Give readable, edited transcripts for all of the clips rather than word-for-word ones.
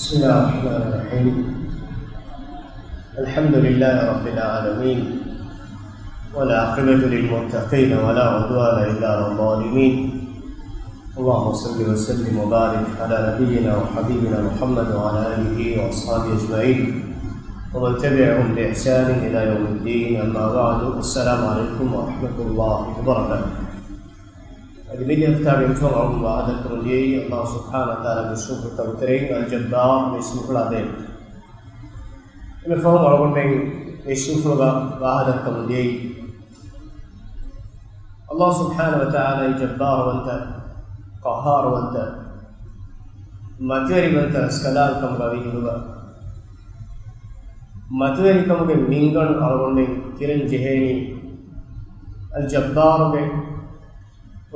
بسم الله الرحمن الرحيم. الحمد لله رب العالمين والعاقبة للمتقين ولا عدوان إلا على الظالمين. اللهم صل وسلم وبارك على نبينا وحبيبنا محمد وعلى آله وأصحابه أجمعين ومن تبعهم بإحسان إلى يوم الدين. أما بعد، السلام عليكم ورحمة الله وبركاته. أجمل يفتح بمفهوم وعدد كرنجي الله سبحانه وتعالى بسوق التوترين الجبار ismufulhu ده بمفهوم أقول من ismufulhu وعدد كرنجي الله سبحانه وتعالى جبار وأنت قهار وأنت ماتوري وأنت اسكالال كم غادي هو ماتوري كم غادي مينغان أقول من كيرن جهني الجبار به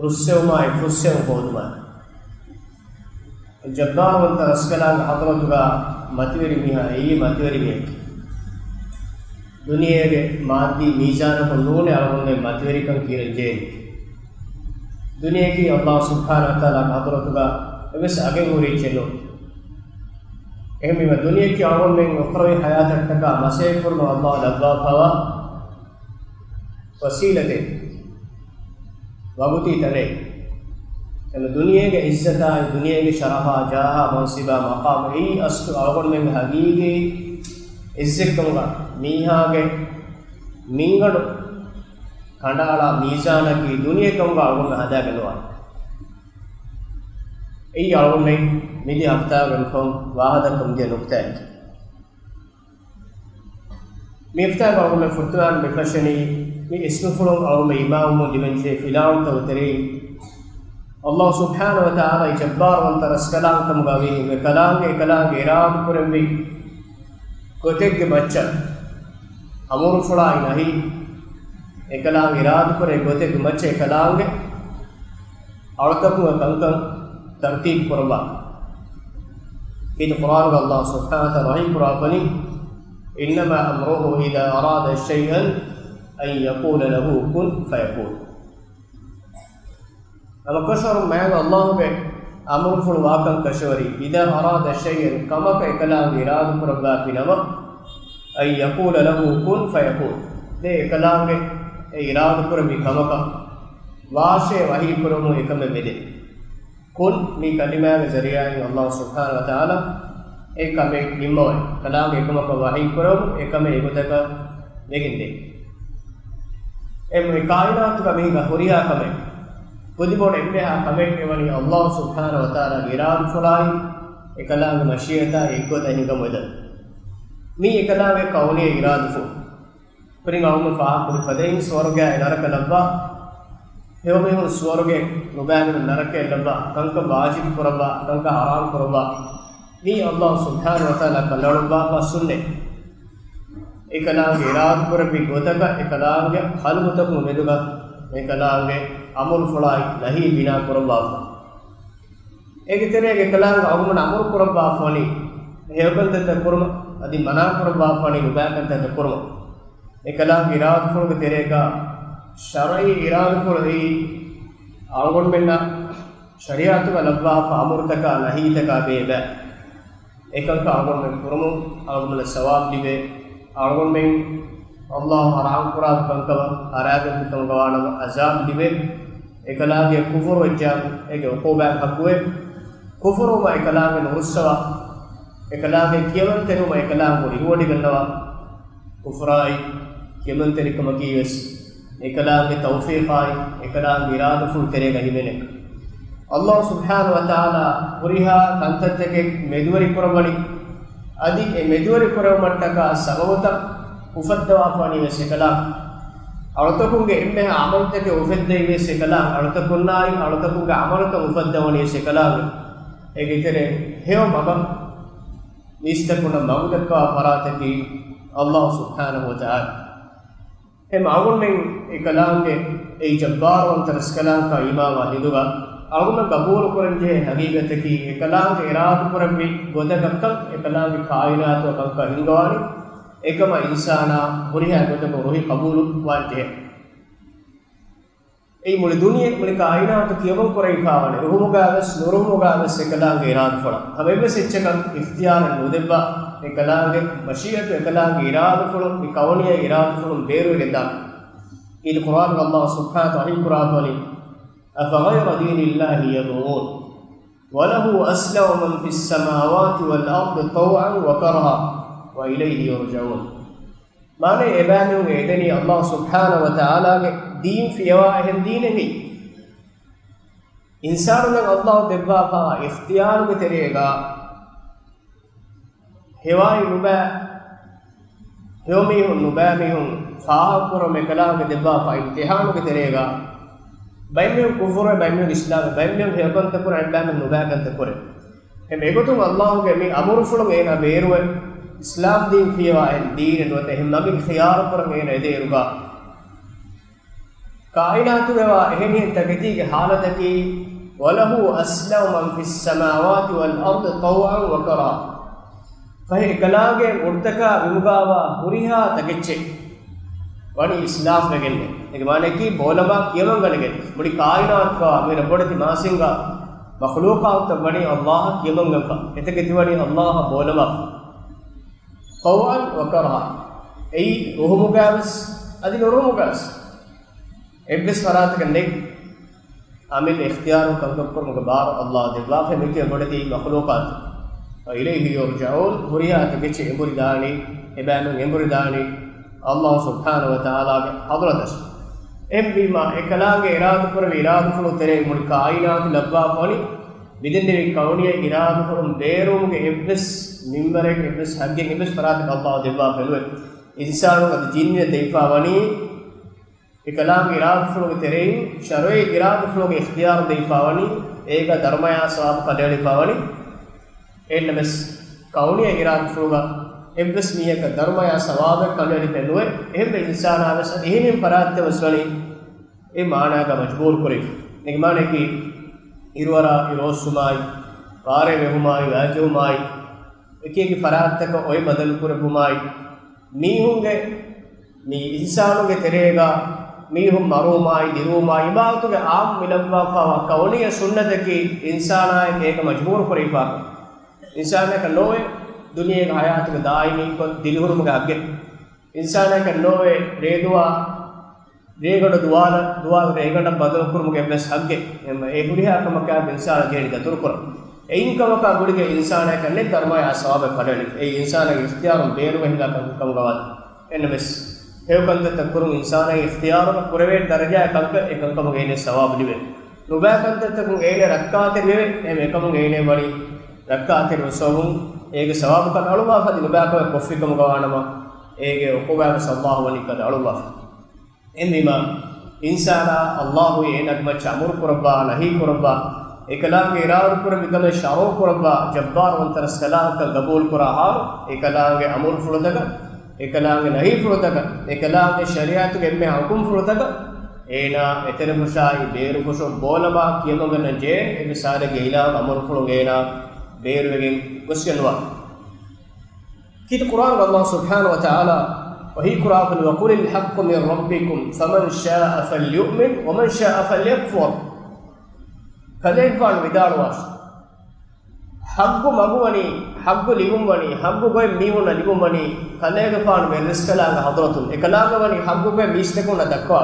رسوما يفسهم خودما الجبار وانت اسكالان حضرتك ماتوري ميها اي ماتوري ميك دنيا کے مادی میزان کو نون علمون ماتوري کم کیرجے دنیا کی اللہ سبحانہ وتعالی حضرتك بس اگے ہوری چلو اہم دنیا کی علمون میں اخروی حیات تک مسیح پر اللہ لبا فوا وسیلتے وابوتی تلے کہ دنیا کے عزت دنیا کے شرها جاها منصبہ مقام ای است اول میں حقیقی عزت کنگا میہا کے منگڑ کھنڈالا میزان کی دنیا کنگا اول میں ہدا گلوا ای اول میں میری ہفتہ گنفم واحد کم دے نقطہ ہے میفتہ اول میں فرتوان بکشنی ismufulhu أو إمام من فلان توترين الله سبحانه وتعالى جبار وانترس كلام تمغاوي وكلام إرام كرمي كتك بچا أمور فلا إنهي كلام إراد كره كتك بچا كلام أرتكم وكنكم ترتيب كربا في القرآن الله سبحانه وتعالى قرآني إنما أمره إذا أراد شيئا أن يقول له كن فيكون. أما كشر معنا الله به أمر في الواقع كشوري إذا أراد شيئا كما كلام إراد كربا في نما أن يقول له كن فيكون. ده كلام إراد كربي كما واشة وحي كرمو إكمل بدي كن مي كلمة زريعة الله سبحانه وتعالى إكمل إموي كلام إكمل وحي كرمو إكمل إبتك لكن ده එම කායනාත්මක මේක හොරියා කමෙන් පොදිබෝඩ එම්මේ කමෙන් එවනි අල්ලාහ් සුබ්හානහු වතාලා ගිරාම් ෆලායි එකලාංග මෂියතා එක්කොත හිඟමද මේ එකලාංග කවුනේ ඉරාදෆු පරිං අවම ෆාහුල් ෆදයින් ස්වර්ගය නරක ලබ්බා එවමෙ හො ස්වර්ගය නොබෑන නරක ලබ්බා කංක වාජිබ් කරබා කංක හරාම් කරබා මේ අල්ලාහ් සුබ්හානහු වතාලා කලලබා පසුන්නේ එකලාංග ඉරාද කරපි ගොතක එකලාංග හල්මුතක මෙදුක එකලාංග අමුල් ෆලායි ලහි බිනා කරබා ඒකතරේ එකලාංග අවුමන අමුල් කරබා ෆෝනි හේවකන්ත කරම අදි මනා කරබා ෆෝනි උබෑකන්ත කරම එකලාංග ඉරාද ෆෝනක තෙරේක ශරයි ඉරාද ෆෝනි අවුන් මෙන්න ශරියාතු ලබ්වා අමුර්තක ලහි තක බේබ එකල්ක අවුන් මෙ කරම අවුන් සවාබ් දිවේ أعلم من الله أرحم قرآن كنكم أراد بكم قوانا عذاب دبي إكلام كفر وجام إك عقوبة حقوه كفر وما إكلام نورسوا إكلام كيمن تنو ما إكلام وريهو دكانوا كفراي كيمن تريكم كيوس إكلام توفيقاي إكلام إرادة فل تريك هيمنك الله سبحانه وتعالى وريها كنتتك مدوري كرماني أدي مدوري كرمانتك سببتا وفدوا فاني وسكلام أرتكونك إنها عملتك وفدوا وسكلام أرتكوناي أرتكونك عملتك وفدوا وسكلام إكتره هيو مبا نستكون مغدك وفراتك الله سبحانه وتعالى هم أقول من إكلام أي جبار وانترس كلام كإمام والدوغا أقول قبول كرنجه حقيقتك إكلام إراد كرمي غدكم إكلام كائنات وكم كهنغواني إكما إنسانا هريها غدك وهي قبول والجه ei muli duniya muli kainatu kiyamon korai pawane ruhumugagas nurumugagas ekalange irad fola hamebe secchekan ikhtiyar nudebba ekalange mashiyatu ekalange irad fola mi kawniya irad fola beru gedda il Quran Allah subhanahu wa ta'ala Quran afa ghayra dinillahi yad'un wa lahu aslama man fis samawati wal ardi taw'an wa karha wa ilayhi yurja'un mane ebanu edeni Allah subhanahu wa ta'ala ge deen fiyawa ehem deenengi insanu nan Allah debba fa ikhtiyar ge terega hewai nuba heomi hun nuba mi hun faakuro me kalam ge debba fa imtihan ge terega bayme kufur bayme islam bayme heban ta kuran bayme nuba kan ta kore em egotum Allah ge mi amur fulum ena beruwe islam deen fiyawa en deen no te hem nabi khiyar por me ne deruga कायनात वेवा ehni tageti ge halataki walahu aslama man fis samawati wal ardi taw'an wa kara fahi kalage urtaka vimugawa huriha tagecche wani islam vegenne ege mane ki bolama kiyaman ganege mudi kainat ka mera bodati masinga makhluqat wani allah kiyaman ganka etegeti wani allah bolama taw'an wa kara ei ruhumugas adi ruhumugas एब्बिस फरात करने आमिल इख्तियार कम पर मुगबार अल्लाह दिवा फे मिके बड़ती मखलूकात इलेही यरजऊन हुरिया तबिच एमुरिदानी एबानु एमुरिदानी अल्लाह सुब्हानहु व तआला के हजरत एम बीमा एकलागे इराद पर इराद फुल तेरे मुल कायनात लब्बा फनी बिदिन दे कौनिय इराद फुल देरुम के एब्बिस मिंबर के एब्बिस हगे एब्बिस फरात अल्लाह दिवा फे इंसानु का जिन्ने देफा वनी इकलाम इराद फ्लो के तेरे शरई इराद फ्लो के इख्तियार दे पावनी एक धर्मया स्वाब का डेली पावनी एनमेस कौनिया इराद फ्लो का एब्बिस मिया का धर्मया स्वाब का डेली पेनुए एम इंसान आवेश एहिनी पराते वसवनी ए माना का मजबूर करे एक माने की इरवरा इरोसुमाई वारे वेहुमाई वाजुमाई एके की पराते को ओय बदल करे बुमाई नी होंगे नी इंसानों के तेरेगा मीहुम मरूमाई दिरूमाई बातु के आम मिलवा फावा कौनिया सुन्नत की इंसाना एक मजबूर परिफा इंसान का नोए दुनिया का हयात के दायनी को दिलहुरम का आगे इंसान का नोए रेदुआ रेगड़ दुआ दुआ रेगड़ बदल कुरम के बस आगे ए बुढ़िया का मक्का इंसान जेड़ का तुरकुर इन का मक्का बुढ़ के इंसान का ने धर्म या सवाब पड़े ए इंसान के इख्तियार बेर वहिला कम गवाद एनमेस हेवकंत तकुरु इंसान इख्तियार कुरवे दर्जा कंक एकंकम गेने सवाब दिवे नुबाकंत तकु गेने रक्काते दिवे एम एकम गेने बड़ी रक्काते रसोम एक सवाब का अಳುवा फदि नुबाक कोफिकम गवानमा एगे ओकोबा सल्लल्लाहु अलैहि व अಳುवा एमिमा इंसान अल्लाह एनक मच अमर कुरबा नहीं कुरबा एकलाम के इराद कुर बिकम शारो कुरबा जब्बार अंतर सलाह का कबूल कुरा हाल एकलाम के अमर फुलदगा एकलांगे नहीं फुलतक एकलांगे शरीयत के में हुकुम फुलतक एना एतरे मुशाई बेर कुशो बोलमा कियमगन जे ए सारे गेला अमर फुलगेना बेर वेगे कुस्कनवा कित कुरान अल्लाह सुब्हानहु व तआला वही कुरान वकुल हक़्क़ु मिन रब्बिकुम फमन शाअ फल्युमिन व मन शाअ फल्यकफुर कले फाल विदालवास हब्बु मगुवनी हब्बु लिगुमवनी हब्बु गोय मीहुन लिगुमवनी कलेग फान में रिस्कलांग हदरतुन एकलागवनी हब्बु गोय मिस्तेकुन दक्वा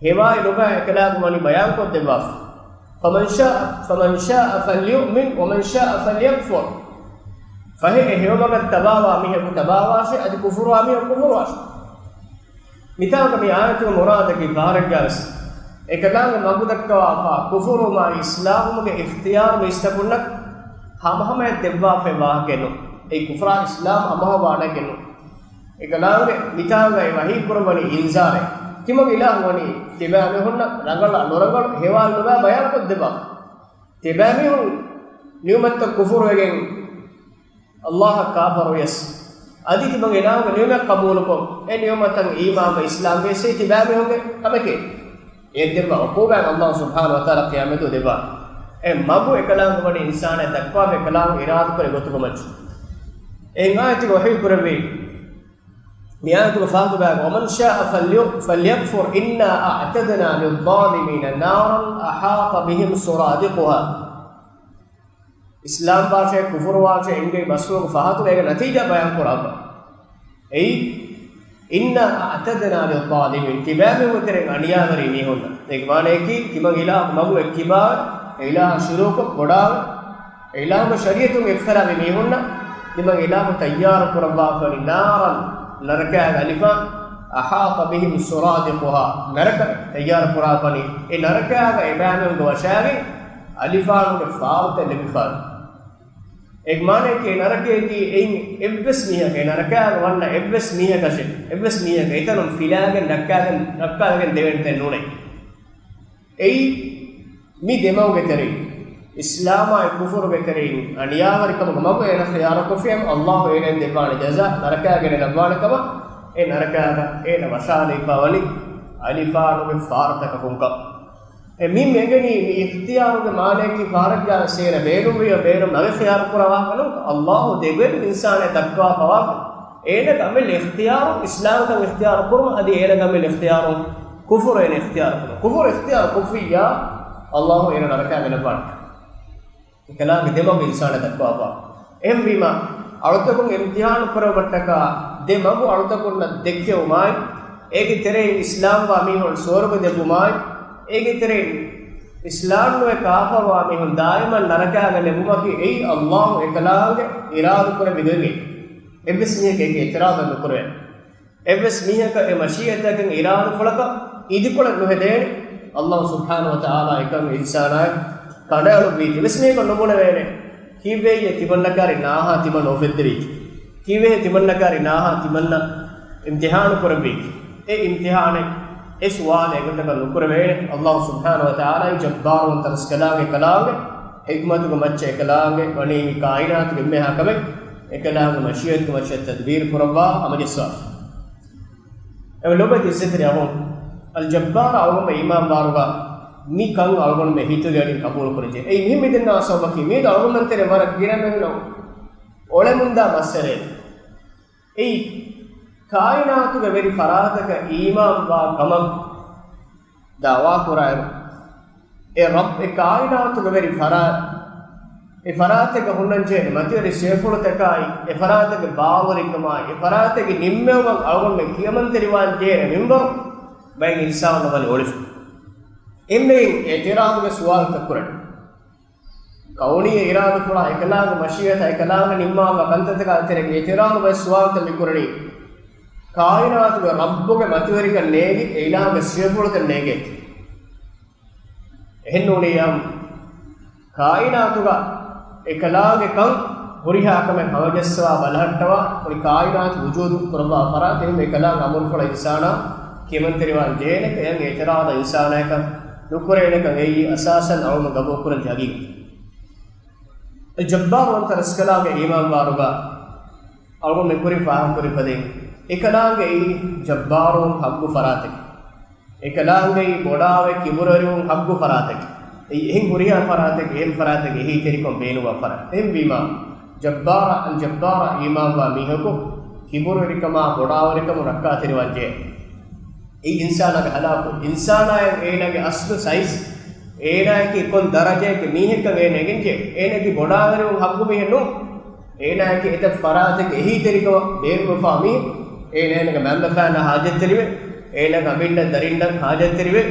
हेवाय लुगा एकलागवनी बयान को देवा फमन शाअ फल्युमिन व मन शाअ फल्यकफुर फहे हेवमग तबावा मिह तबावा से अद कुफुरवा मिह कुफुरवा मिता कभी आयत मुराद की बारक गास एकलांग मगु दक्वा फा कुफुरु मा इस्लाम के इख्तियार में इस्तकुनक हम हमें देवा फे वाह केनो ए कुफरा इस्लाम अमह वाडा केनो एकलांग मितांग वही कुरबनी इंजार किमग इलाह वनी तिबा में हुन रंगल नोरगल हेवाल नुबा बयान को देवा तिबा में हुन न्यूमत कुफुर वेगें अल्लाह काफर यस आदि तिबग इलाह न्यूमत कबूल को ए न्यूमत ईमान इस्लाम में से तिबा में होगे कब के एक देवा ओकोबा अल्लाह सुब्हानहु व तआला क़यामत देवा ए मगु एकलांग वनी इंसान तक्वा में कलाम इराद पर गोतु मच ए गायत वही कुरबी ميانك بفاتو باك ومن شاء فليكفر إنا أعتدنا للظالمين نارا أحاط بهم سرادقها إسلام باشا كفر باشا إنك بسوك فاتو باك نتيجة بيان قرآن أي إنا أعتدنا للظالمين كباب وترين أنيا غريني هنا إكمانه كي كمان إله مغو اكبار إله شروك قدار إله شريعة افترى بني هنا كمان إله تيار قرآن نارا نركع ألفا أحاط بهم سرادقها نركع تيار قرآن إن نركع إمام دوشاري ألفا نفارت لبفار إجماله كي نركع كي إن إبس مية كي نركع وانا إبس مية كشيء إبس مية كي تنم فيلاعن نكالن دين تنوني أي مي دماغ بتري إسلام كفر بتري أنيا وركم ما هو إن خيار كفيم الله إن دبان جزاء نركع كي نبان كما إن نركع إن وشاني فاولي ألفا نفارت كفونك مين معنی اختیار کے معنی کی فارق جا سیر بیرم وی بیرم نہ اختیار کروا کنو اللہ دیگر انسان تقوا فوا اینا کمل اختیار اسلام کا اختیار کرم ادی اینا کمل اختیار کفر اینا اختیار کرو کفر اختیار کفیا اللہ اینا رکا من پاٹ کلام دماغ انسان تقوا فوا ایم بیما අලුතකුන් ඉම්තිහාන කරවට්ටක දෙමගු අලුතකුන් දෙක්කෙවමයි ඒකේ තෙරේ ඉස්ලාම් වාමි හොල් සෝරක දෙපුමයි ඒකතරේ ඉස්ලාම් වේ කාෆර් වාමි හොන් දායමන් නරකයාගෙන මුමකි එයි අල්ලාහ් එකලාගේ ඉරාද කර බෙදෙන්නේ එබ්ස් මියකේ ඉතරාද නුකරේ එබ්ස් මියක ඒ මෂියතකන් ඉරාද ෆලක ඉදිකොල නොහෙදේ අල්ලාහ් සුබ්හානහු වතාලා එකම ඉන්සානා කඩවලු වීති එබ්ස් මියක නොබුණ වේනේ කිවේ තිබන්නකාරි නාහා තිබන ඔෆෙද්දරි කිවේ තිබන්නකාරි නාහා තිබන්න ඉම්තිහාන කරබි ඒ ඉම්තිහානේ इस वाले अगर तक नुकर में अल्लाह सुब्हानहु व तआला जब्बार व तरस्कलागे कलागे हिकमत को मच्चे कलागे वनी कायनात के में हकमे एकलागे मशीयत को मच्चे तदबीर फरवा अमजसा अब लोग इज्जत रियाओ अल जब्बार आओ में इमाम बारुगा मी कंग आओ में हित गड़ी कबूल करजे ए मी मिदना सबकी मी आओ मन तेरे मर गिरा में नो ओले मुंदा मसरे ए कायनात के वेरी फरात का ईमान वा कमक दावा कुराय ए रब ए कायनात के वेरी फरात ए फरात के हुनन जे मते रे शेफुल तकाई ए फरात के बावरी कमाई ए फरात के निम्मे व अवगन में कियमन तेरिवान जे निम्बो बैग इंसान नवल ओलिफ इनमे एतिराद के सवाल तकुरन कौनी इराद फुला एकलाग मशीयत एकलाग निम्मा व कंतत का तेरे एतिराद व सवाल तमिकुरनी कायनात के रब्बो के मतवरी का नेगी इलाह के शेफुल के नेगे हेन्नोनियम कायनात का एकलाग के कम हुरिहा का में हवजस्वा बलहट्टवा और कायनात वजूद करवा फरात में एकलाग अमल फल इंसाना केमन तेरिवान जेने के यंग एतराद इंसान है का नुकरे ने का गई असासन और गबो कुरन जागी जब्बार व तरस्कला के ईमान वारुगा और में कुरी फाहम कुरी पदे एकलागे जब्बारों हब्बु फराते एकलागे बोडावे किबुररों हब्बु फराते हिंग हुरिया फराते एम फराते ही तेरी को बेनुवा फराते एम बीमा जब्बारा अल जब्बारा इमाम वा मीहको किबुररिकमा बोडावरिकम रक्का तेरी वाजे ई इंसान के हलाको इंसान आए एना के असल साइज एना की कोन दरजे के मीह का एने गिंजे एने की बोडावरियों हब्बु मीहनु एना की एत फराते ही तेरी को बेनुवा फामी ඒනේනක මම්බෆාන හාජත් තරිවේ ඒනක අබින්න දරින්න හාජත් තරිවේ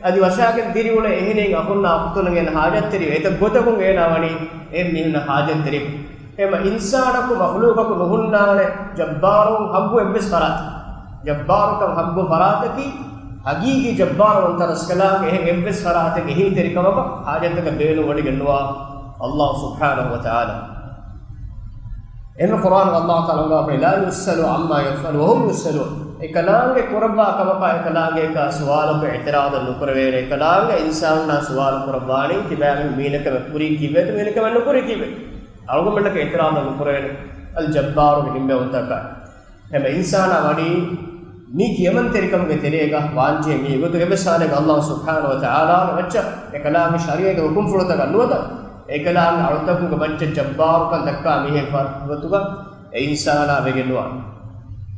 අදි වශාකෙන් දිරිවල එහෙනෙන් අහුන්න අහතුනගෙන හාජත් තරිවේ එත ගොතකුන් ඒනවනි එම් මිහුන හාජත් තරිවේ එම ඉන්සානකු මහලූකකු නුහුන්නානේ ජබ්බාරුන් හබ්බු එබ්බස් ෆරාත් ජබ්බාරුකම් හබ්බු ෆරාතකි හගීගි ජබ්බාරුන් තරස්කලාගේ එහෙන් එබ්බස් ෆරාතකි හි තරිකමක හාජත්ක බේනු වඩි ගන්නවා අල්ලාහ් සුබ්හානහු වතාලා إن القرآن الله تعالى لا يسأل عما يفعل وهم يسألون إكلامه قربا كما إكلامه كسؤال باعتراض النكروين إكلامه إنسان نا سؤال قرباني كبار مينك مكوري كيبت مينك منكوري كيبت أرجو منك اعتراض النكروين الجبار من وتكا هم إنسان أماني نيك يمن تركم كتيريكا وانجي مي قلت كبسانك الله سبحانه وتعالى وجه إكلامه شريعة وكم فرطة كنوتا එකලාං අලුතකුක බච්ච ජබ්බාරුකන් දක්කා මිහෙ වතුක ඒ ඉන්සානා වෙගෙනවා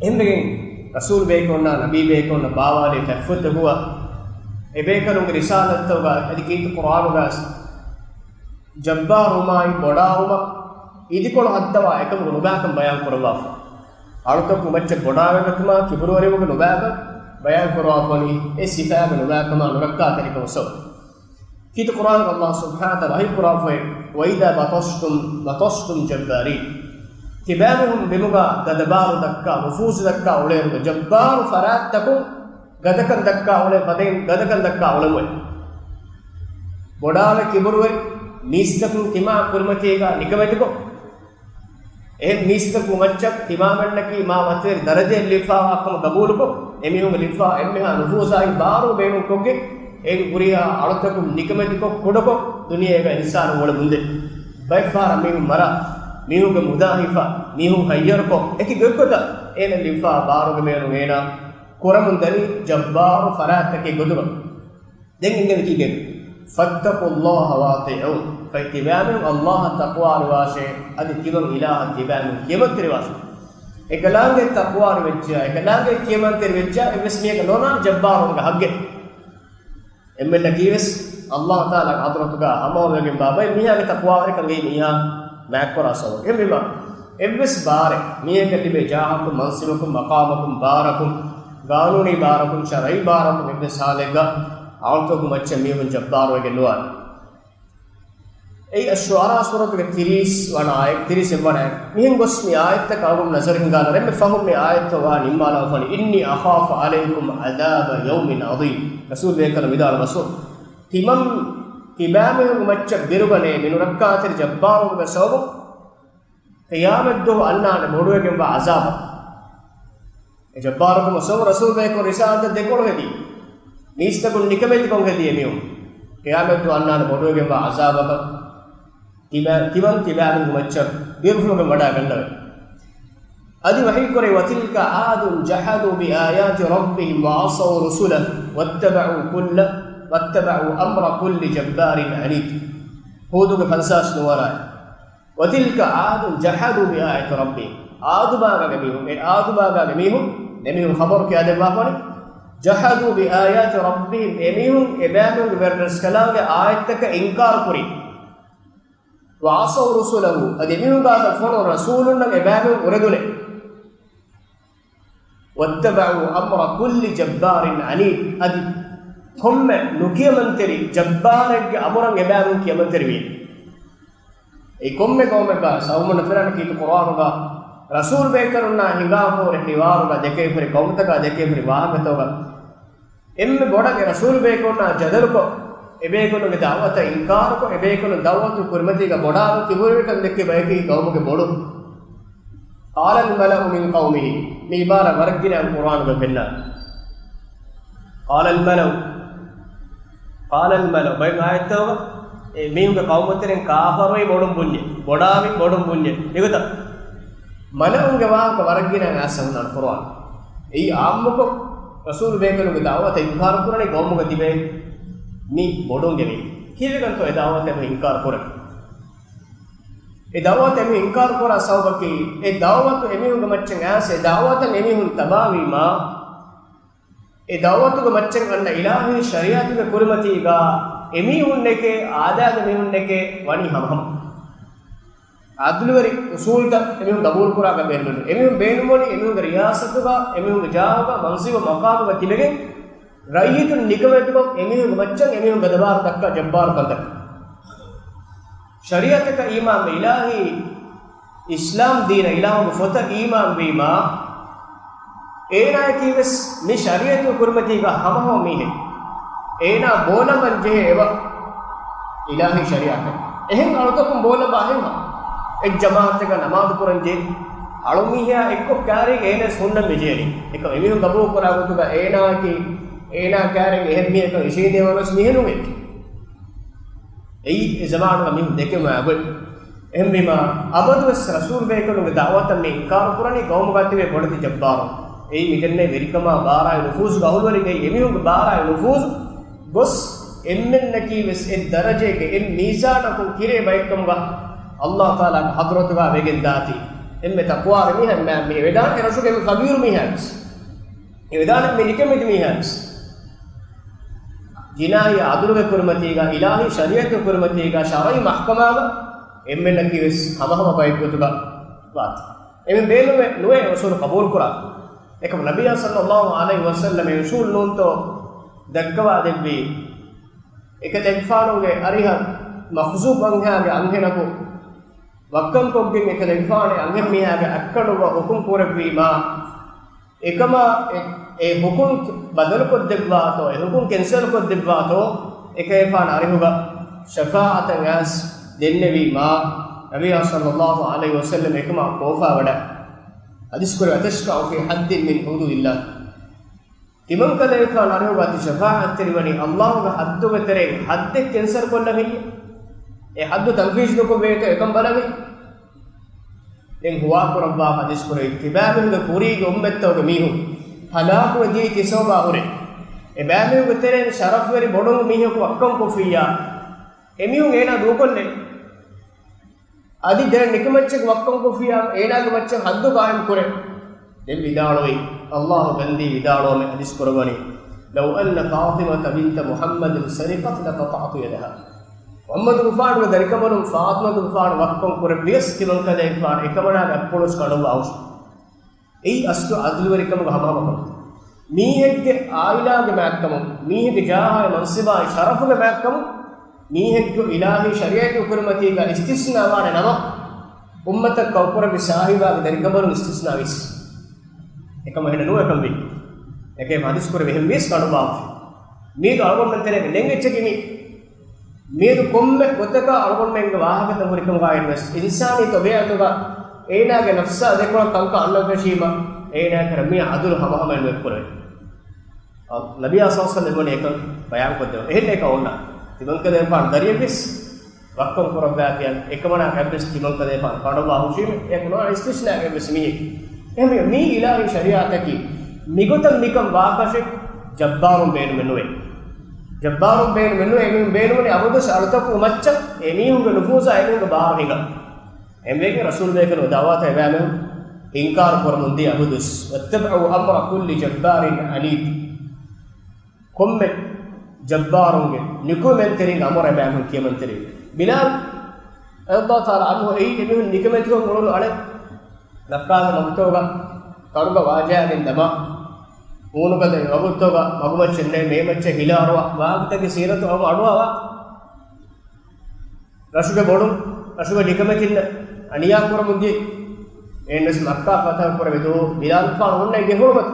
එම්බෙන් rasul bekonna nabi bekonna baawale tafutta huwa ebekalunge risalatoga adikit qur'anuga jabbarumai bodauma idikol hattawa ekam nubakam bayan korwa alutak umacce bodawekatuma kiburuwaremuge nubaka bayan korwa poni e sifaga nubakama nurakka tarika uso kit qur'an Allah subhanahu wa ta'ala qur'an wa idha batashtum jabbarin kibanuhum bimuga gadabaru dakka nufuz dakka uleruga jabbaru faratakum gadakan dakka ule paden gadakan dakka ulemuy bodawe kiburuwe nistakun tima kurmatega nikametiko එහෙන් නිස්තක මුමච්චක් තිමාමන්නකී මා මතේ දරජේ ලිෆා අක්කම ගබූලුකො එමිහුම ලිෆා එම්මහා නුෆූසායි බාරෝ බේනු කොග්ගේ එන් කුරියා අලතකු නිකමෙතිකො කොඩකො දුනියේක ඉන්සාන වල මුන්දේ බයිෆාර මිහු මරා මිහුගේ මුදාහිෆා මිහු හයියරකො එකි ගොක්කොද එන ලිෆා බාරෝගේ බේනු එනා කොරමුන්දනි ජබ්බාරු ෆරාතකේ ගොදුර දෙන් ඉන්නේ කීගේ فاتقوا واطيعون فاتباعهم الله تقوى الواسع ادي كيلو اله اتباعهم كيمت رواس එකලාගේ තක්වාර වෙච්ච එකලාගේ කියමන්තර වෙච්ච එවස්මියක නෝනා ජබ්බාරුන්ගේ හග්ගේ එම්මෙන්න කීවස් අල්ලාහ් තාලා හදරතුගා හමෝවගෙන් බාබයි මියාගේ තක්වාර කගේ මියා මෑක් කරසව එම්මෙම එවස් බාරේ මියක තිබේ ජාහකු මන්සිලකු මකාමකු බාරකු ගානුනි බාරකු ශරයි බාරකු මෙන්න සාලෙගා आउटको मच्चे मीहुन जब्बार वगे नुआन ए अशुआरा सूरत के 30 वन आयत 30 वन आयत मीहुन गोस्मी आयत तक आगुम नजर हिंगा रे में फहम में आयत वा निमाला फन इन्नी अखाफ अलैकुम अदाब यौमिन अदीम रसूल बेकर विदाल रसूल तिमम तिबामे मच्चे बिरुगने मिनु रक्कातिर जब्बार वगे सोबो क़यामत दो अल्लाह ने मोडवे के बा अजाब ए जब्बार को मसो रसूल बेकर रिसालत देखो हेदी නිස්තකුන් නිකමෙතිකොන් හදියේ මියු क़यामत तो अन्ना बोडोगे वा अजाबक तिमन तिबानु मच्चर बिरफुगे वडा गंडवे अदि वही करे वतिलका आदुन जहदु बिआयाति रब्बिहिम वअसौ रुसुलहु वत्तबअु अम्र कुल्ली जब्बारिन अनीद हूदुगे फंसास नुवरा वतिलका आदुन जहदु बिआयाति रब्बिहिम आदुबागा गमीहु नेमिहु खबर के आदे बापने जहदु बिआयात रब्बिहिम एमिहुम एबामुम बेरनस कलांगे आयत तक इनकार कुरी वासौ रुसुलहु अदिमिहुम गात फोनो रसूलुन एबामुम उरदुने वत्तबअु अम्र कुल्ली जब्बारिन अनीद अदि थुम्मे नुकियमंतरी जब्बारगे अमरं एबामुम कियमंतरी वे ए कोम्मे कोम्मे का सौमन फिरन की कुरान का रसूल बेकरुन्ना हिंगा होरे हिवारुगा देखे फिर कौमतका देखे फिर वाहकतोगा एम्मे बोडगे रसूल बेकरुन्ना जदलको एबेकुनुगे दावत इनकारको एबेकुनु दावत कुर्मतिगा बोडाव किबुरकन देखे बैकी कौमगे बोडु आलल मलउ मिन कौमिहि मी बार वर्गिन कुरान में बिन्ना आलल मलउ भाई आयतो ए मीउगे कौमतरें काफरवे बोडुम बुन्ये बोडावी बोडुम बुन्ये निगता मलउंगे वाक वर्गिन आसवना कुरान ई आम्मको रसूल बेकनुगे दावत इनकार कुरणे गौमुगे दिबे मी बोडुंगे मी किवेगंतो ए दावत में इनकार कुरे ए दावत में इनकार कुरा सौबकी ए दावत एमिहुगे मच्चन आसे दावत एमिहुन तबावीमा ए दावतुगे मच्चन अन्न इलाही शरीयतुगे कुरमतीगा एमिहुन्नेके आदागे एमिहुन्नेके वनी हम आदुलवरी उसूल तक एमिहुन कबूल कुरा का बेनमुन एमिहुन बेनमुनी एमिहुन रियासतुगा एमिहुन जावगा मंसिब मकाम तिलगे रयितुन निकमेतुको एमिहुन मच्चन एमिहुन गदबार तक्का जब्बार कंदक शरीयत का ईमान इलाही इस्लाम दीन इलाह फत ईमान बीमा एना कीवस मी शरीयत कुर्मती का हम हो मी है एना बोला मन जे एव इलाही शरीयत एहन अळतकुम बोला बाहे एक जमात का नमाज कुरन जे अळुमिया एक्को क्यारे एने सुन्न मेजेरी एक एमिहु कबू करा गोतुगा एना क्यारे एहन मी एक इसी देवरस मिहनु में एई जमान का मिहु देखे मैं अब एहम बीमा अबदवस रसूल बेकनुगे दावत में इनकार कुरनी गौम गातिवे बडति जब्बार एई मिजन्ने वेरिकमा बारा नुफूस गहुलवरी गई एमिहु बारा नुफूस बस एम्मेन नकी वस ए दरजे के इन मीज़ान को किरे बैकमगा अल्लाह ताला का हजरत का वेगन दाती इनमें तकवा में है मैं वेदान के रसूल के कबीर में है e vedana me nikemeti mihans jinahi aduluge kurmatiga ilahi shariatu kurmatiga sharai mahkamaga emmena kiwes hamahama baykutuga wat emen belume nuwe usul qabul kura ekam nabiya sallallahu alaihi wasallam usul nunto dakkawa debbi ekate fanuge ariha mahzub anhage anhenaku wakkam koggen ekate fane anhem mihage akkaduga hukum kurabima ekama e hukum badal ko debwa to e hukum cancel ko debwa to ekay fan arihuga shafaatan as dennevi ma nabiya sallallahu alaihi wasallam ekama kofa wada hadis ko atashfa fi hadd min hududillah imam kale fan arihuga ti shafaat terivani allah ga haddu ga tere hadd cancel ko lagi e haddu tanfiz ko beke ekam balagi den huwa ko rabba hadis ko ittibahu ga puri ga ummatto ga mihu halaku di kisoba ure e bamu ga tere sharaf veri bodon mihu ko akkam ko fiya emihu ena dukolle adi der nikmachche wakkam ko fiya ena ga wacche haddu qaim kore den vidaloi allah gandi vidalo me hadis korwani law anna fatima bint muhammad sariqat laqata'tu yadaha muhammad gufan ga darikabalum fatima gufan wakkam kore bias kiman kale ekwan ekamana ga polos kadu aus ei astu adluwarikam ga hamama mihegge ailage makkam mihegge jaha mansiba sharafuge makkam mihegge ilahi shariatu kurmati ga istisna wane nama ummata kawpura bi sahiba ga darikabalum istisna vis ekama hena nu ekam bi eke hadis kore behem vis kadu baaf me do algon mentere lengecche kimi me do komme gotaka algon menga wahaga tamurikam ga invest insani to be atuga ඒනාගේ නෆ්ස දෙකෝ තංක අල්ලකෂීම ඒනා කරමිය අදුල් හමහමෙන් වෙක්කරේ නබිය සල්ලල්ලාහු අලයිහි වසල්ලම් බයන් කොද්දෝ එහෙත් එක ඕන්න තිබංක දෙපාන් දරියෙවිස් වක්කම් කරබෑ කියන් එකමන හැබ්බස් තිබංක දෙපාන් කඩව අවශ්‍යම ඒක නෝ ඉස්තිස්නාගේ බස්මි එහෙම මේ ඉලාහි ශරියාතකි මිගොතම් නිකම් වාකෂෙ ජබ්බාරුම් බේන මෙනුවේ ජබ්බාරුම් බේන මෙනුවේ එමින් බේනුනේ අබුදස් අර්ථක උමච්ච එමිහුගේ නුෆූසා එමිහුගේ බාහිග එම්වේගේ රසූල් දෙකන දාවත එවෑම ඉන්කාර කරමුන්දී අබුදුස් වත්තබඋ අම්ර කුල්ලි ජබ්බාරින් අනීත් කොම්මෙ ජබ්බාරුන්ගේ නිකුමෙන් තෙරින් අමර එවෑම කියමන් තෙරින් බිලාල් අල්ලාහ් තාලා අන්හු ඒ එමිහුන් නිකමෙතිකෝ මොළු අල නක්කාද මම්තෝග කරුබ වාජාගෙන් දම ඌනුකද වබුත්තෝග මගුමච්චෙන්නේ මේමච්ච හිලාරව වාගතගේ සීරත ඔබ අඩුවා රසුගේ බොඩු රසුගේ නිකමෙතින්න අනියා කරමුන්දී එන්නස් මක්කා කතා කරවෙදෝ බිලාල් ෆාන් ඔන්නේ ගෙහොරමත්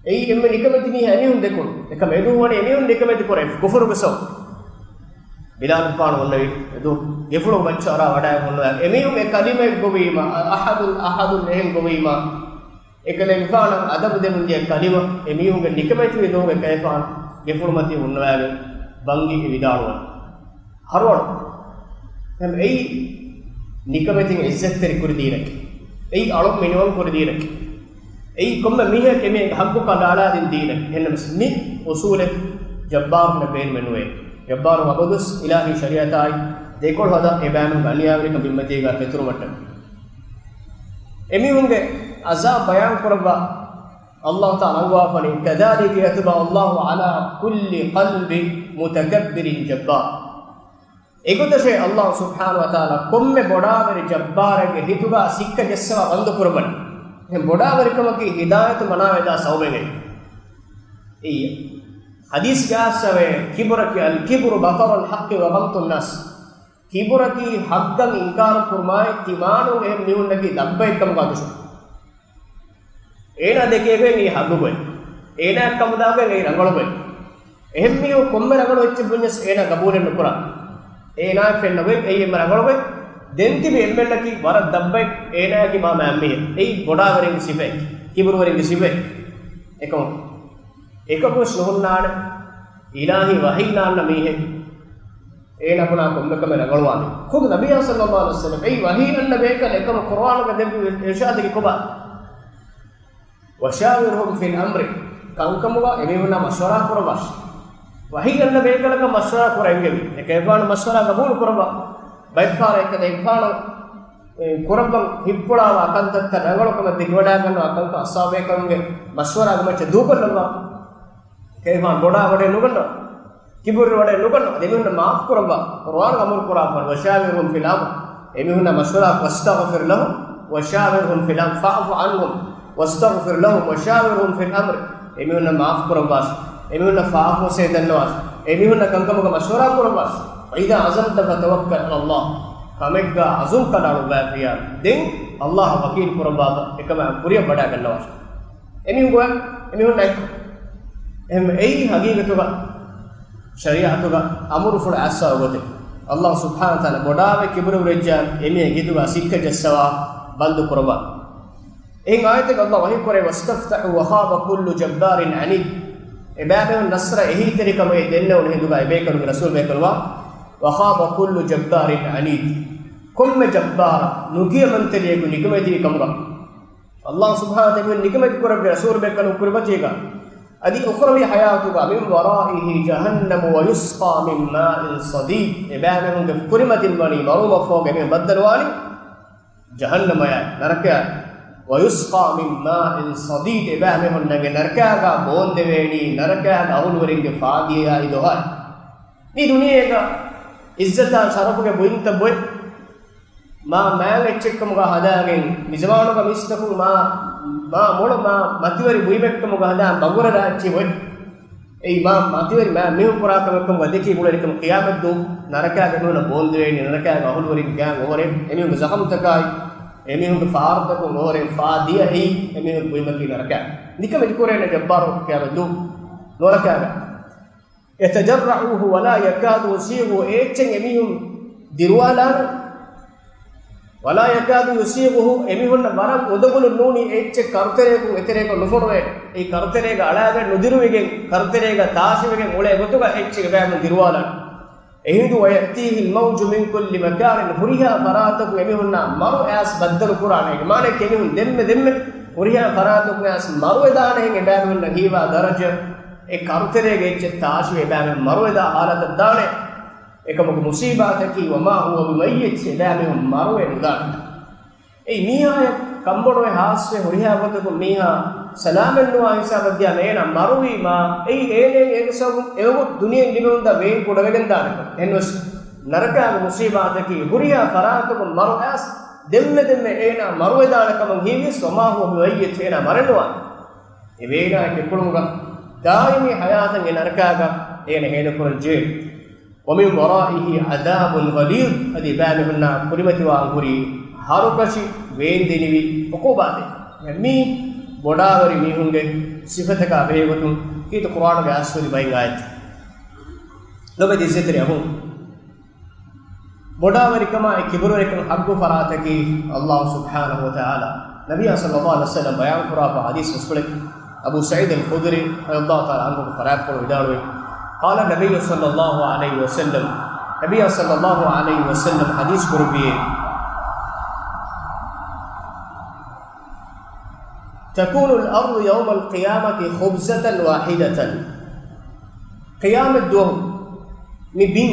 ඒ එම්ම නිකමෙති නී ඇනිහුන් දෙකොන් එක මෙදු වනේ එනිහුන් නිකමෙති කරේ කුෆරු බසෝ බිලාල් ෆාන් ඔන්නේ එදු ගෙෆුරු බච්චාරා වඩා මොනවා එමිහුන් ඒ කලිමෙ ගොවීම අහදුල් එහෙන් ගොවීම එකලෙන් ෆාන් අදබ දෙමුන්දී කලිම එමිහුන්ගේ නිකමෙති වෙදෝ එකයිෆාන් ගෙෆුරු මති ඔන්නවාගේ බංගි විදාලුවා හරවඩ එම් ඒ නිකමෙතින් ඉස්සෙත් තෙරි කුරි දීනක ඒ අලොක් මිනිවම් කුරි දීනක ඒ කොම්ම මිහ කෙමේ හක්කු කඩාලා දින් දීනක එන්නම මි උසූල ජබ්බාර් නබේන් මෙනුවේ ජබ්බාර් වබදුස් ඉලාහි ශරියතයි දෙකොල් හදා එබෑම ගලියාවරික බිම්මතියගා පෙතුරු මට්ට එමිහුන්ගේ අසාබ් බයන් කරවා අල්ලාහ් තාලා වෆනි කදාලික යතබා අල්ලාහ් අලා කුල්ලි ඛල්බි මුතකබ්බිරින් ජබ්බාර් එගොතසේ අල්ලාහ් සුබ්හානහු වතාලා කොම්මෙ බොඩාවරි ජබ්බාරගේ හිතුගා සික්ක ජෙස්සවා වන්දු කරබන එම් බොඩාවරිකමකී හිදායත මනාවේදා සෞබෙගේ ඒ හදීස් ගාසවේ කිබරකි අල් කිබරු බතර අල් හක්ක ව ගම්තුන් නස් කිබරකි හක්ගම් ඉන්කාර කුර්මායි තිමානු එම් නිවුන්නකී දබ්බයිකම ගාදුසු ඒනා දෙකේගෙන් ඊ හගුබෙ ඒනා කමුදාගෙන් ඊ රංගලොබෙ එහෙම් මියෝ කොම්මෙ රංගලො වෙච්ච පුඤ්ඤස් ඒනා ගබෝලෙන් නුකරා ඒනා ෆෙන්නවෙ එයිම රංගලොබෙ දෙන්ති මෙල්මෙල්ලකි වර දබ්බයි ඒනාකි මාම අම්මිය එයි බොඩාවරින් සිබේ කිබරුවරින් සිබේ එකම එකකොස් නොහුන්නාන ඉලාහි වහීනාන්න මීහෙ ඒනකුණා කොම්මකම රංගලවානි කුද නබිය සල්ලල්ලාහු අලයිහි වසල්ලම් එයි වහීනන්න බේකල එකම කුර්ආනක දෙබ්බි ඉර්ෂාදකි කොබා වශාවිරහුම් ෆිල් අම්රි කංකමුවා එමෙවුනා මෂවරා කරවස් වහීනන්න බේකලක මෂවරා කරෙන්ගෙවි එකේපාන මෂවරා කබූල් කරවා බයිෆාර එක දෙයිෆාන kurabban hippulawa akantatta rangalokama digwada ganna akanka asabekange mashwara gamache dukolwa kayman boda wade nuganna kibur wade nuganna demihunna maaf kurabba qur'an amul qur'an washawirhum fil amr emihunna mashwara wastaghfir lahum washawirhum fil amr fa'fu anhum wastaghfir lahum washawirhum fil amr emihunna maaf kurabba emihunna fa'fu sedanwa emihunna kankamuga mashwara kurabba idha azamta fatawakkal ala Allah kamegga azum kadalu bafiya den Allah wakil kurabba ekama puriya bada gannawa emihun naik ei hagigatuga shari'atuga amuru ful asa gote Allah subhanahu wa ta'ala bodave kibru rejja emi gituga sikka jassawa bandu kurabba en ayate Allah wahi kore wastaftahu wa khaba kullu jabbarin anid ebabe nasra ehi terikam e denne on hinduga ebe kanu rasul be kanwa wa khaba kullu jabbarin anid komme jabbara nugiya manteliye nikmeti kamra Allah subhanahu wa ta'ala nikmeti kurabbe rasul be kanu kurbatiga adi ukhrawi hayatuga min waraihi jahannam wa yusqa min ma'in sadid ebabe hunge kurimatin wani maruma foge me baddalwani jahannam ya naraka wa yusqa min ma'in sadid ebabe hunnage narakaga bondeveni narakaga awulwaringe faadiya idoha ni duniyega izzata sharafuge bointa boy ma maanechekkamuga hadagen nijamanuga mistaku ma mola ma matiwari buibekkamuga hada bagura dachi boy ei ma matiwari ma mehu purakamakkam wadeki bulerikam qiyamatdu narakaga nuna bondeveni narakaga awulwaringe gang ore emi zaham takai emihun faardaku nore faadiya ei emihun buimaki naraka nikam ikorene jabbaru kiyamadu norakaga yatajarrahu wa la yakadu yusighu echen emihun dirwalan wala yakadu yusighu emihun waram odogulu nuni eche karutereku etereka nuforwe ei karuterega alaga nudiruwegen karuterega taashivegen ole gotuga eche gamu dirwalan ehidu wayatihi almawju min kulli makanin huriha farataku emihunna maru as baddalu qur'ane mane kemihun demme huriha farataku as maru edana hen ebamihunna hiwa daraja e karuterege eche taashu ebam maru eda halat dane ekamugu musibataki wama huwa bimayyit ebamihun maru edan ei miha kambodo haaswe huriha gotuku miha salaamennuwa hisabadya meena maruwi ma ei ene egesavu ewu duniyen libunda vein kodavegen daanaka ennos narakaga musibataki huriya faratukum maru as demme ena maruwe daanaka hiwi somahu biwayyit ena marennuwa eveena keppuluga daimi hayatan e narakaga ena heda kuranje wa min waraihi adabun ghalid adi baamihunna kurimati wa anguri harukashi vein denivi okobate mi bodawari mihunge sifataka beegotun kitu qur'an ge asuri bayngayat lobe dizetri ahu bodawari kama e kibrore kan haggu farataki Allah subhanahu wa ta'ala nabiy sallallahu alaihi wasallam bayan qura pa hadis muslim abu sa'id al-khudri radhiyallahu ta'ala anhu farat ko idalwe qala nabiy sallallahu alaihi wasallam hadis gurbiye تكون الأرض يوم القيامة خبزة واحدة قيام الدوم مبين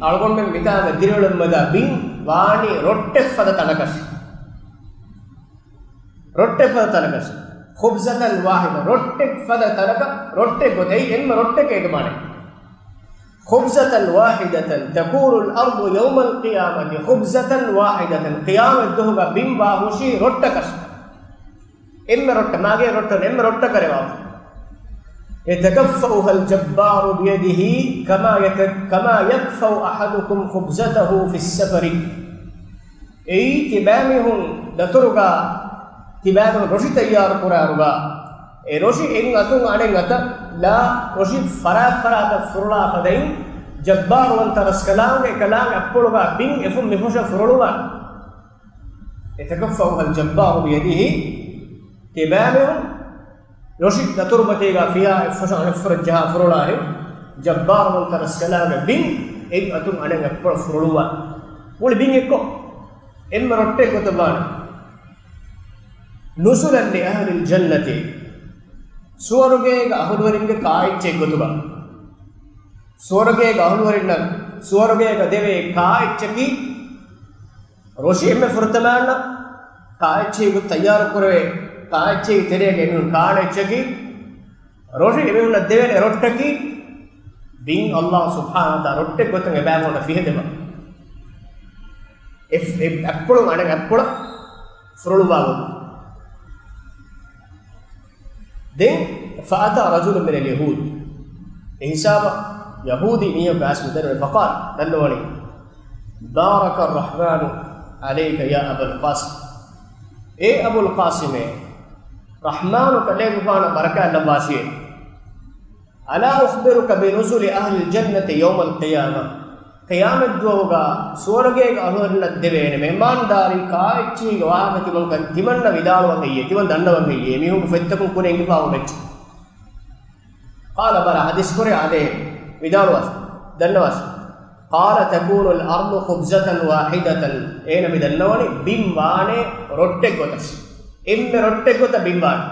أرغون من مكان ديرول مدا بين واني روتة فدا تنكش خبزة واحدة روتة فدا تنك روتة قدي إنم روتة كيدمانه خبزة واحدة تكون الأرض يوم القيامة خبزة واحدة قيام الدوم بين باهوشي روتة كش Enme rotta mage rotta enme rotta karewa yatakaffahu al-jabbar bi yadihi kama yakfau ahadukum khubzatahu fi as-safari ei tibamihun daturuga tibamihun roshi tayyar kuraruga e roshi en atun anen ata la roshi farata furla fadain jabbar wan taraskalange kalang appuluga bin efum mihosha furuluga yatakaffahu al-jabbar bi yadihi تبامهم يوشك تربتيغا فيها فشان فرجها فرولاه جبار من ترسكلام بين اي اتم انا نقر فرولوا ول بين اكو ام روتي كتبان نزلا لاهل الجنه سورگه اهلورинge ಕಾಯಿಚ್ಚೆ ಗೊತ್ತುಬ ಸೋರಗೆ ಅಹಲುವರಿನ ಸೋರಗೆ ದೇವೆ ಕಾಯಿಚ್ಚಕಿ roshi emme furtamanna kaachi gu tayyar kurave kaachi terege emme kaane cheki roshi emme unna devene rottaki bin Allah subhanahu wa ta'ala rotte gotan e bang ona fihedema if appulu ane appula furulu bagu then fa'ata rajulun min al-yahud hisaba yahudi niyo baas mudar faqal dallawani baraka ar-rahman alayka ya abul qasim e abul qasim rahman kalegu fana baraka allah wasiye ala ukhbiruka bi nuzuli ahli al-jannati yawm al-qiyamah qiyamat duoga swarage ga anuwarna devene mehmandari kaachi ga waagati manka timanna vidaluwa kayye timan dannawan kayye mihu fettakun kune ingi paawu mech qala bara hadis kore ade vidaluwas dannawas qala takunu al-ardu khubzatan wahidatan ena midannawani bimwane rotte gotas emme rotte gota bimwane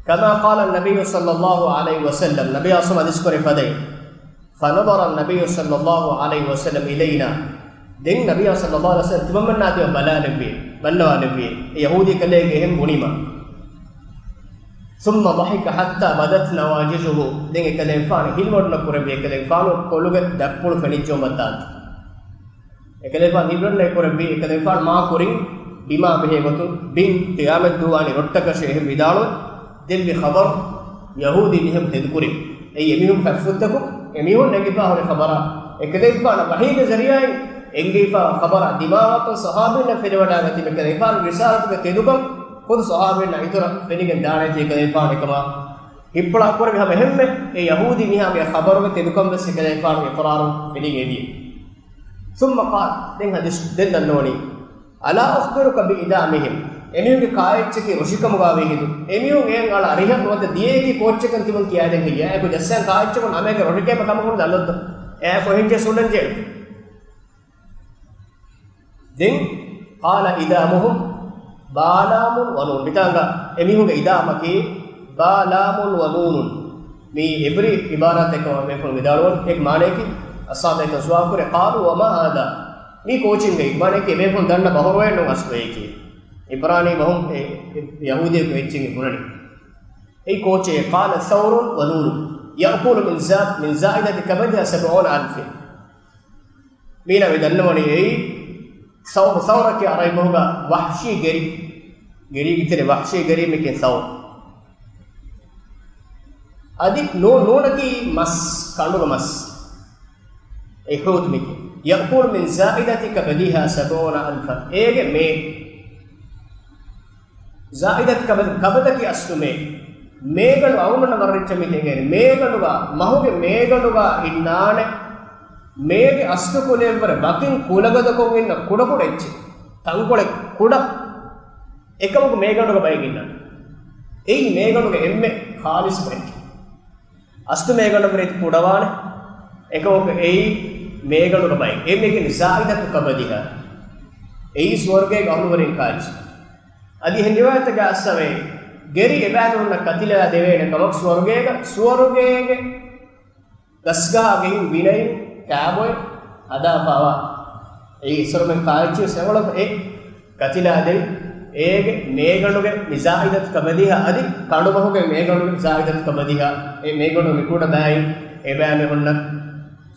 kama qala an-nabiy sallallahu alaihi wasallam nabiy asma hadis kore fadai فنظر النبي صلى الله عليه وسلم إلينا دين النبي صلى الله عليه وسلم تمام نادي بلا نبي بلا نبي يهودي كلهم بنيما ثم ضحك حتى بدت نواجذه دين كلهم فان هيلمود نكوربي كلهم فان كلوغ دبول فنيجو متان كلهم فان هيلمود نكوربي كلهم فان ما كورين بما بهيغتو بين قيامت دواني رتك شيء بدالو دين بخبر يهودي بهم تذكري اي يمهم ففتكو emihun negifa hore khabara ekadeifa na wahi ke zariyai engifa khabara dimawat sahabin na ferewada gati me kadeifa risalat ke tedukam khud sahabin na itura fenigen daane je kadeifa ekama hippala kore ha mehemme e yahudi miha ge khabaru ke tedukam bes kadeifa ge iqraru fenige di thumma qala den hadis den nannoni ala akhbiruka bi idamihim emihun ge kaayech ke rushikam ga vehidu emihun en ala arihat wada dieki coach kan timan kiya den hiya e ko jassen kaayech ko name ke rodike ma kam ko dallot e ko hinje sunan je den qala idamuhum balamun wa nun bitanga emihun ge idama ke balamun wa nun mi every ibarat ek me ko vidalon ek mane ki asabe ka suwa kore qalu wa ma hada mi coaching ge mane ke me ko danna bahorwe no asbe ki इब्रानी बहुम यहूदी को इच्छिंग पुरनी ए कोचे قال ثور ونور يأكل من زائدة كبدها 70,000 मीना विदन्नवनी ए ثور के अराई बहुगा वहशी गिरी की तेरे वहशी गिरी में के ثور अधिक नोन की मस कांडुगा मस ए खूद में के يأكل من زائدة كبدها 70,000 एगे में ज़ाइदत कबद की अस्तु में मेगनु अवमन वर्णिंचमी तेंगे मेगनुगा महुगे मेगनुगा इन्नाने मेगे अस्तु कुले वर बकिंग कुलगद को इन्न कुडकुड इच्छि तंकोळे कुड एकमुग मेगनुगा बैगिन्न ए मेगनुगा एम्मे खालिस बैक अस्तु मेगनुगा रेत कुडवाने एकमुग ए मेगनुगा बैक एम्मे के ज़ाइदत कबदिहा ए स्वर्गे गनुवरिन काज अदि हिंदिवायत का असवे गेरी एबानुन कतिला देवेने कमक स्वर्गेगे दसगा गे विनय काबोय अदा पावा ए इसरमें कायची सेवल ए कतिला दे एगे मेगणुगे निजाइदत कबदिहा अदि कांडुबहुगे मेगणुगे निजाइदत कबदिहा ए मेगणु मिकुड बाय एबाने हुन्न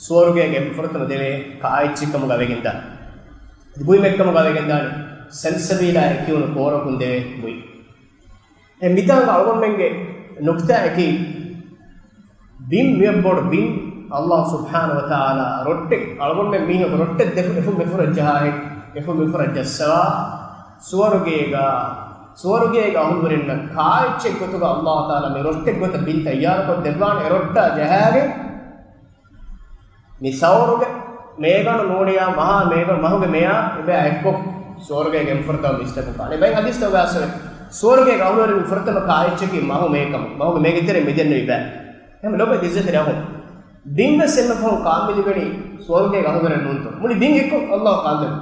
स्वर्गेगे फुरतन देवे कायची कम गवेगिंदा बुई मेक्कम गवेगिंदा सेंसबीला क्यों कोर कुंदे बुई ए मितांग अलवन मेंगे नुक्ता की बिम मेबोड बिम अल्लाह सुब्हानहु व तआला रोट्टे अलवन में मीह रोट्टे देफु मेफुर जहाए एफु मेफुर जस्सा स्वर्गेगा अहुवरिन कायचे गोतुगा अल्लाह ताला में रोट्टे गोत बिन तैयार को देवान एरोट्टा जहागे निसौरुगे मेगन नोडिया महा मेगन महुगे मेया इबे एक्को स्वर्गे के फरता मिस्टर को ने भाई हदीस तो वासरे स्वर्गे का उनर फरता में कायचे की महु मेगे तेरे मिदन नहीं बे हम लोग इज्जत रहो दिन से न फो कामिल गणी स्वर्गे का उनर नून तो मुनि दिन को अल्लाह कांदे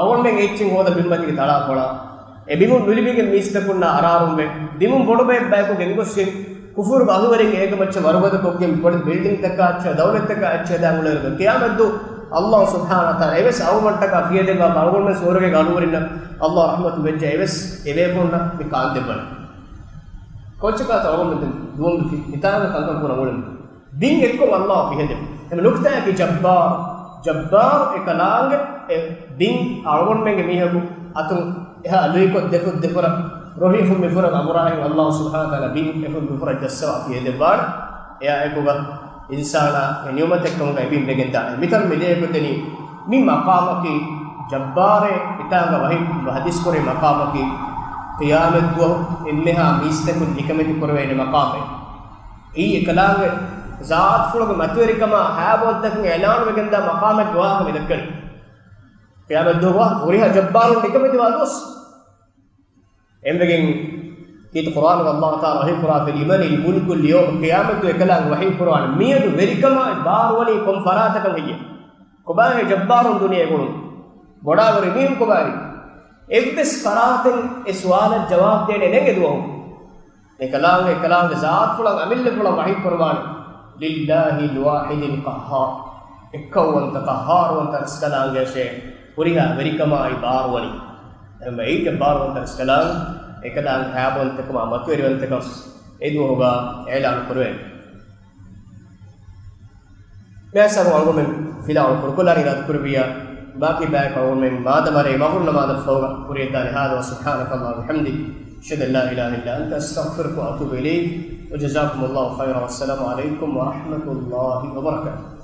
ಅವನ್ में एचिंग ಹೋದ ಬಿಂಬತಿಗೆ ತಳ ಕೊಳ ಎ ಬಿಮು ನುಲಿಬಿಗೆ ಮೀಸ್ತಕುನ್ನ ಅರಾರುಂಬೆ ಬಿಮು ಬೊಡಬೆ ಬ್ಯಾಕು ಗೆಂಗುಸಿ ಕುಫುರ್ ಅಹುವರಿಗೆ ಏಕಮಚ್ಚ ವರವದ ಕೊಕ್ಕೆ ಬಡ ಬಿಲ್ಡಿಂಗ್ ತಕ್ಕ ಅಚ್ಚ ದೌಲತ್ ತಕ್ಕ ಅಚ್ಚ ದಾಂಗುಳ ಕಿಯಾಮತ್ತು Allah subhanahu wa ta'ala eves awmantaka fiyade ba balgon men surage galurinna Allah rahmatu vejja eves evekonna mi kaandebban kochka tawgon men duum mitana kankan pura mulun din ekko Allah fiyade em nukta ki jabbar ekalange din algon men ge mihagu atun eha aluiko defura rohifum mifura amurahi Allah subhanahu wa ta'ala din efum mifura jassawa fiyade bar eya ekuga insana niyumat ekkom ga ibim begenda mitan mile ekudeni mi maqamaki jabbare itanga wahi hadis kore maqamaki qiyamat do enmeha mistakun nikameti korwene maqame ei ekalange zaat fulge matwerikama haaboddakin elan begenda maqamat duwa medakkani qiyamat do wa uriha jabbarun nikameti wados embegen kit Quran Allah Taala wahi qura fil iman al mulk al yawm qiyamatu ekalan wahi Quran miyadu verikama barwani kom faratakan hiye kobane jabbarun duniya gonu bodawari mihum kobari ekdes faraten e suwala jawab dene nenge duwa ekalan zaat fulan amille fulan wahi Quran lillahi al wahid al qahhar ekawanta qahhar wanta skalange she puriha verikama barwani emma ei barwanta skalan ekadan haabontakam matweriwantakam edu hoga elan kurwe mesa algomen filaw kurkulari rat kurbiya baki back algomen madamare mahurna madam foga kuriyadani hada subhanakallah bihamdik shada la ilaha illa anta astaghfiruka wa atubu ilayk wa jazakumullahu khairan wassalamu alaykum wa rahmatullahi wa barakatuh